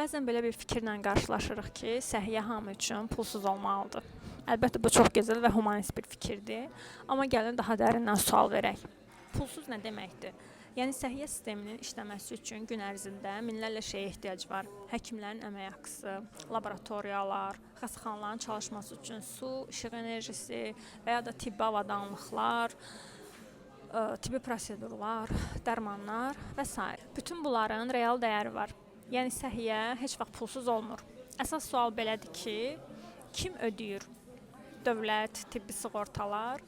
Bəzən belə bir fikirlə qarşılaşırıq ki, səhiyyə hamı üçün pulsuz olmalıdır. Əlbəttə bu çox gözəl və humanist bir fikirdir, amma gəlin daha dərindən sual verək. Pulsuz nə deməkdir? Yəni səhiyyə sisteminin işləməsi üçün gün ərzində minlərlə şeyə ehtiyac var. Həkimlərin əmək haqqısı, laboratoriyalar, xəstəxanaların çalışması üçün su, işıq enerjisi və ya da tibbi avadanlıqlar, tibbi prosedurlar, dərmanlar və s. Bütün bunların real dəyəri var. Yəni səhiyyə heç vaxt pulsuz olmur. Əsas sual belədir ki, kim ödəyir? Dövlət, tibbi sığortalar,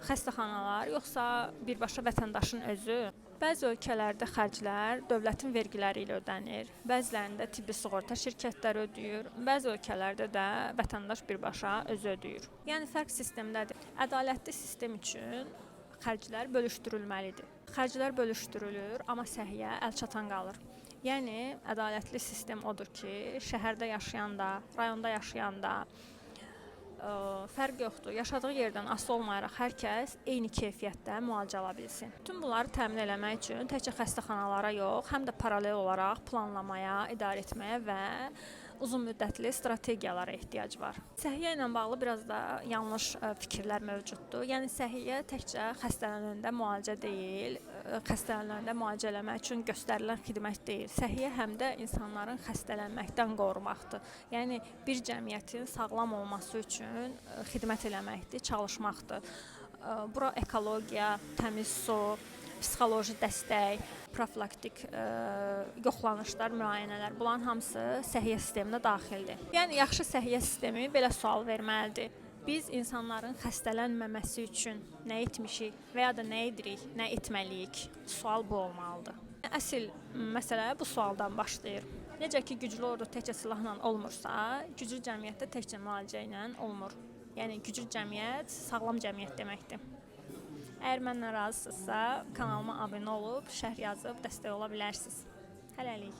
xəstəxanalar, yoxsa birbaşa vətəndaşın özü? Bəzi ölkələrdə xərclər dövlətin vergiləri ilə ödənir, bəzilərində tibbi sığorta şirkətləri ödəyir, bəzi ölkələrdə də vətəndaş birbaşa özü ödəyir. Yəni fərq sistemdədir. Ədalətli sistem üçün xərclər bölüşdürülməlidir. Xərclər bölüşdürülür, amma səhiyyə əlçatan qalır. Yəni ədalətli sistem odur ki, şəhərdə yaşayanda, rayonda yaşayanda fərq yoxdur. Yaşadığı yerdən asılı olmayaraq hər kəs eyni keyfiyyətdə müalicə ala bilsin. Bütün bunları təmin etmək üçün təkcə xəstəxanalara yox, həm də paralel olaraq planlamaya, idarə etməyə və uzunmüddətli strategiyalara ehtiyac var. Səhiyyə ilə bağlı biraz da yanlış fikirlər mövcuddur. Yəni səhiyyə təkcə xəstələnəndə müalicə deyil, xəstələnəndə müalicə etmək üçün göstərilən xidmət deyil. Səhiyyə həm də insanların xəstələnməkdən qorumaqdır. Yəni bir cəmiyyətin sağlam olması üçün xidmət etməkdir, çalışmaqdır. Bura ekologiya, təmiz su, psixoloji dəstək, profilaktik yoxlanışlar, müayinələr, bunların hamısı səhiyyə sisteminə daxildir. Yəni yaxşı səhiyyə sistemi belə sual verməlidir. Biz insanların xəstələnməməsi üçün nə etmişik və ya da nə edirik, nə etməliyik? Sual bu olmalıdır. Əsl məsələ bu sualdan başlayır. Necə ki, güclü ordu təkcə silahla olmursa, güclü cəmiyyətdə təkcə müalicə ilə olmur. Yəni güclü cəmiyyət sağlam cəmiyyət deməkdir. Əgər məndən razısınızsa, kanalıma abunə olub, şərh yazıb dəstək ola bilərsiniz. Hələlik.